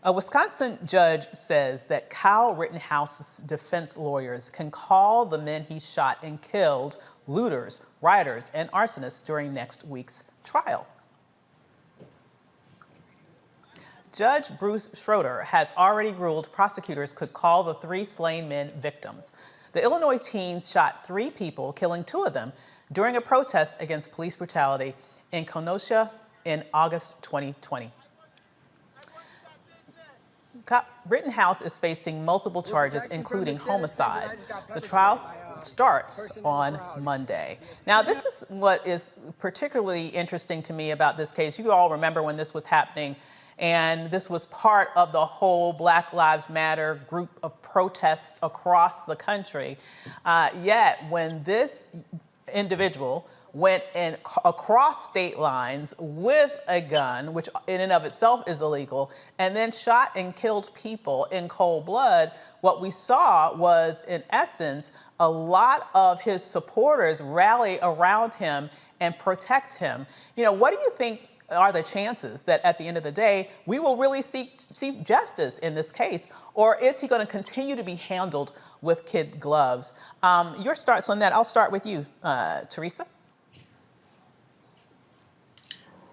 A Wisconsin judge says that Kyle Rittenhouse's defense lawyers can call the men he shot and killed looters, rioters, and arsonists during next week's trial. Judge Bruce Schroeder has already ruled prosecutors could call the 3 slain men victims. The Illinois teens shot 3 people, killing 2 of them, during a protest against police brutality in Kenosha in August 2020. Rittenhouse is facing multiple charges, including homicide. The trial starts on Monday. Now, this is what is particularly interesting to me about this case. You all remember when this was happening, and this was part of the whole Black Lives Matter group of protests across the country. Yet, when this individual went in across state lines with a gun, which in and of itself is illegal, and then shot and killed people in cold blood, what we saw was, in essence, a lot of his supporters rally around him and protect him. You know, what do you think are the chances that at the end of the day, we will really seek justice in this case? Or is he going to continue to be handled with kid gloves? Your thoughts on that. I'll start with you, Teresa.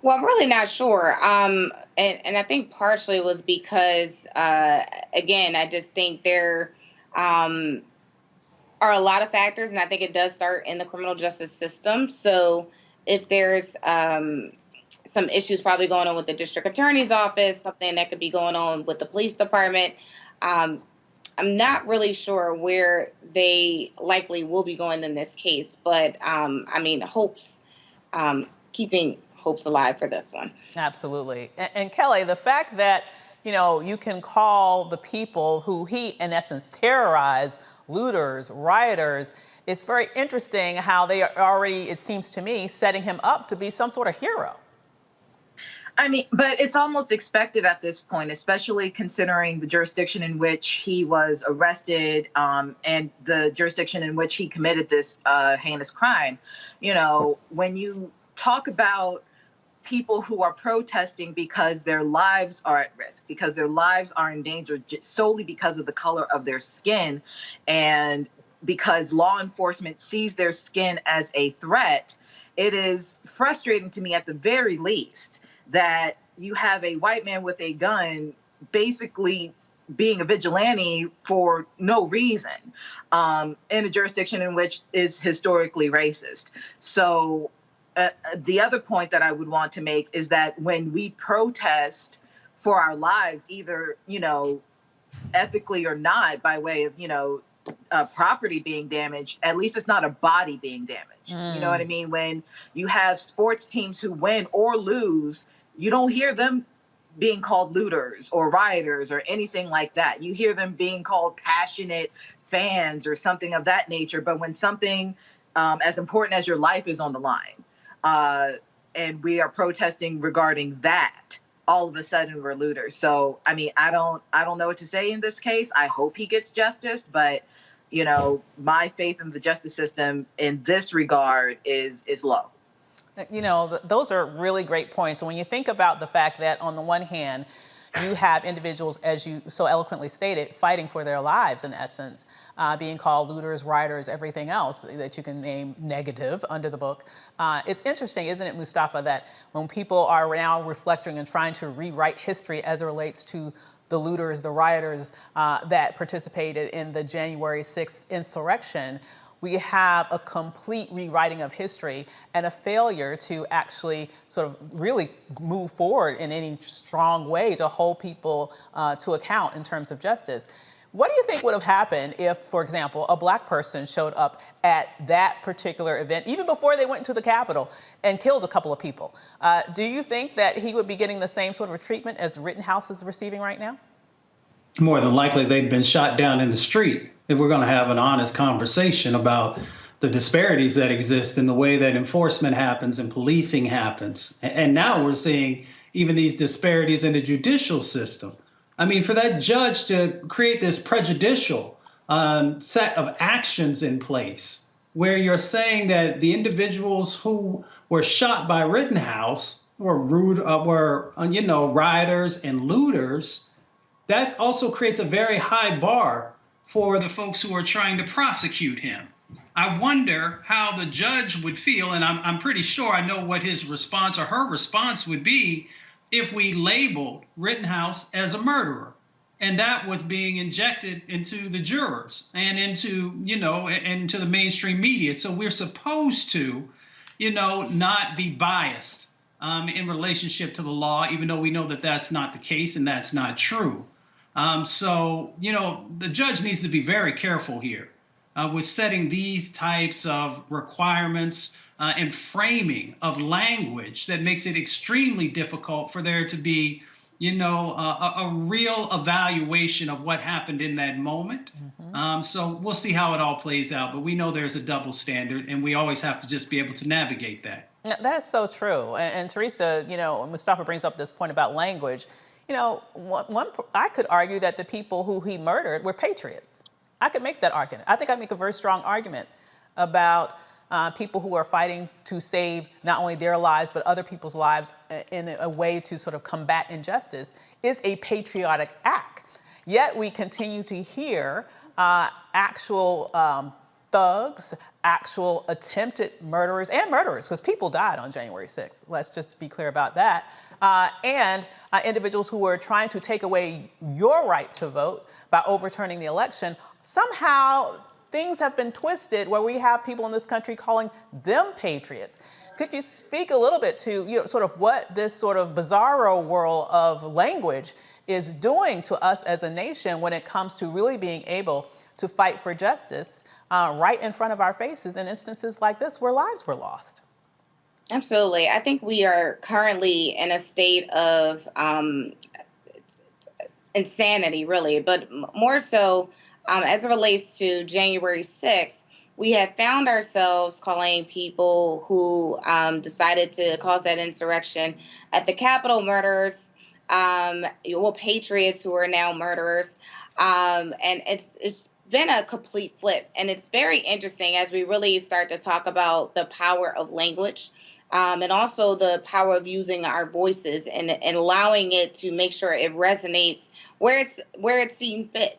Well, I'm really not sure. And I think partially it was because, again, I just think there are a lot of factors, and I think it does start in the criminal justice system. So if there's some issues probably going on with the district attorney's office, something that could be going on with the police department, I'm not really sure where they likely will be going in this case. But, I mean, keeping hopes alive for this one. Absolutely. And Kelly, the fact that, you know, you can call the people who he, in essence, terrorized, looters, rioters, it's very interesting how they are already, it seems to me, setting him up to be some sort of hero. I mean, but it's almost expected at this point, especially considering the jurisdiction in which he was arrested and the jurisdiction in which he committed this heinous crime. You know, when you talk about people who are protesting because their lives are at risk, because their lives are in danger solely because of the color of their skin, and because law enforcement sees their skin as a threat, it is frustrating to me at the very least that you have a white man with a gun basically being a vigilante for no reason in a jurisdiction in which is historically racist. So the other point that I would want to make is that when we protest for our lives, either, you know, ethically or not, by way of, you know, property being damaged, at least it's not a body being damaged. You know what I mean? When you have sports teams who win or lose, you don't hear them being called looters or rioters or anything like that. You hear them being called passionate fans or something of that nature. But when something as important as your life is on the line, and we are protesting regarding that, all of a sudden we're looters. So, I mean, I don't know what to say in this case. I hope he gets justice, but, you know, my faith in the justice system in this regard is low. You know, those are really great points. So when you think about the fact that on the one hand, you have individuals, as you so eloquently stated, fighting for their lives, in essence, being called looters, rioters, everything else that you can name negative under the book. It's interesting, isn't it, Mustafa, that when people are now reflecting and trying to rewrite history as it relates to the looters, the rioters that participated in the January 6th insurrection, we have a complete rewriting of history and a failure to actually sort of really move forward in any strong way to hold people to account in terms of justice. What do you think would have happened if, for example, a black person showed up at that particular event, even before they went to the Capitol, and killed a couple of people? Do you think that he would be getting the same sort of treatment as Rittenhouse is receiving right now? More than likely, they've been shot down in the street. If we're going to have an honest conversation about the disparities that exist in the way that enforcement happens and policing happens. And now we're seeing even these disparities in the judicial system. I mean, for that judge to create this prejudicial set of actions in place where you're saying that the individuals who were shot by Rittenhouse were rioters and looters, that also creates a very high bar for the folks who are trying to prosecute him. I wonder how the judge would feel, and I'm pretty sure I know what his response or her response would be if we labeled Rittenhouse as a murderer. And that was being injected into the jurors and into, into the mainstream media. So we're supposed to, not be biased in relationship to the law, even though we know that that's not the case and that's not true. So, the judge needs to be very careful here with setting these types of requirements and framing of language that makes it extremely difficult for there to be, a real evaluation of what happened in that moment. Mm-hmm. So we'll see how it all plays out. But we know there's a double standard, and we always have to just be able to navigate that. That is so true. And Teresa, Mustafa brings up this point about language. I could argue that the people who he murdered were patriots. I could make that argument. I think I'd make a very strong argument about people who are fighting to save not only their lives, but other people's lives in a way to sort of combat injustice is a patriotic act. Yet we continue to hear actual thugs, actual attempted murderers, because people died on January 6th. Let's just be clear about that. And individuals who were trying to take away your right to vote by overturning the election. Somehow things have been twisted where we have people in this country calling them patriots. Could you speak a little bit to sort of what this sort of bizarro world of language is doing to us as a nation when it comes to really being able to fight for justice right in front of our faces in instances like this where lives were lost? Absolutely. I think we are currently in a state of insanity, really, but more so as it relates to January 6th, we have found ourselves calling people who decided to cause that insurrection at the Capitol murderers, patriots who are now murderers. And it's been a complete flip. And it's very interesting as we really start to talk about the power of language and also the power of using our voices and allowing it to make sure it resonates where it's seen fit.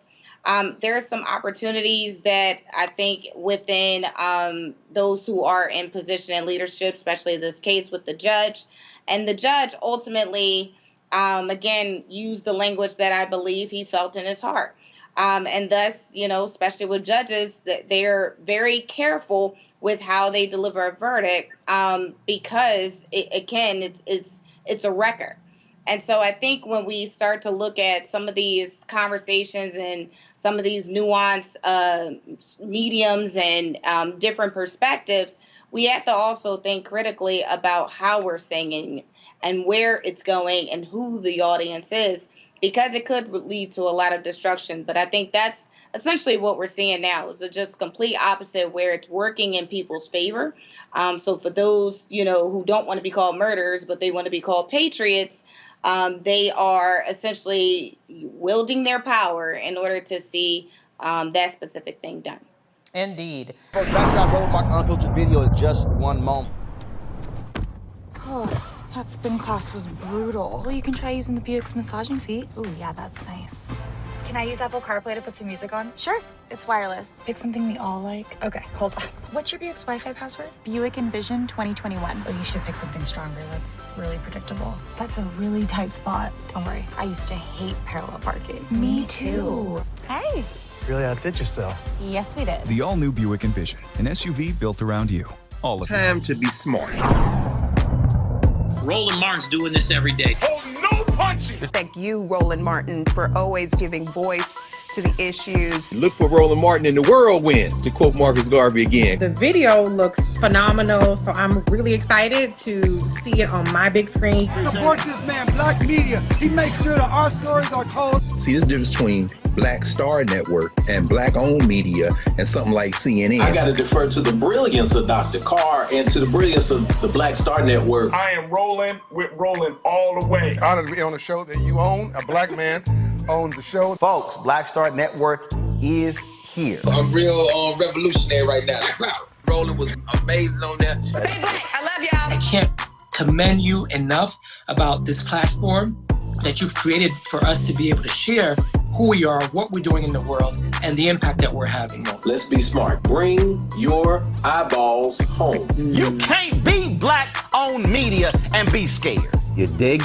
There are some opportunities that I think within those who are in position and leadership, especially in this case with the judge. And the judge ultimately, again, used the language that I believe he felt in his heart. And thus, especially with judges, that they're very careful with how they deliver a verdict because, it's a record. And so I think when we start to look at some of these conversations and some of these nuanced mediums and different perspectives, we have to also think critically about how we're singing and where it's going and who the audience is, because it could lead to a lot of destruction. But I think that's essentially what we're seeing now is just complete opposite where it's working in people's favor. So for those, who don't want to be called murderers, but they want to be called patriots, they are essentially wielding their power in order to see that specific thing done. Indeed. First, backdrop Roland Mark onto the video in just one moment. Oh, that spin class was brutal. Well, you can try using the Buick's massaging seat. Ooh, yeah, that's nice. Can I use Apple CarPlay to put some music on? Sure, it's wireless. Pick something we all like. Okay, hold on. What's your Buick's Wi-Fi password? Buick Envision 2021. Oh, you should pick something stronger. That's really predictable. That's a really tight spot. Don't worry, I used to hate parallel parking. Me too. Hey. Really outdid yourself. Yes, we did. The all-new Buick Envision, an SUV built around you. All of Time to be smart. Roland Martin's doing this every day. Oh, no punching! Thank you, Roland Martin, for always giving voice to the issues. Look for Roland Martin in the whirlwind, to quote Marcus Garvey again. The video looks phenomenal, so I'm really excited to see it on my big screen. Support this man, Black Media. He makes sure that our stories are told. See, there's a difference between Black Star Network and Black-owned media and something like CNN. I got to defer to the brilliance of Dr. Carr and to the brilliance of the Black Star Network. I am rolling with Roland all the way. Honored to be on a show that you own. A black man owns the show. Folks, Black Star Network is here. I'm real revolutionary right now. Roland was amazing on there. Stay black. I love y'all. I can't commend you enough about this platform. that you've created for us to be able to share who we are, what we're doing in the world, and the impact that we're having. Let's be smart. Bring your eyeballs home. You can't be black-owned media and be scared. You dig?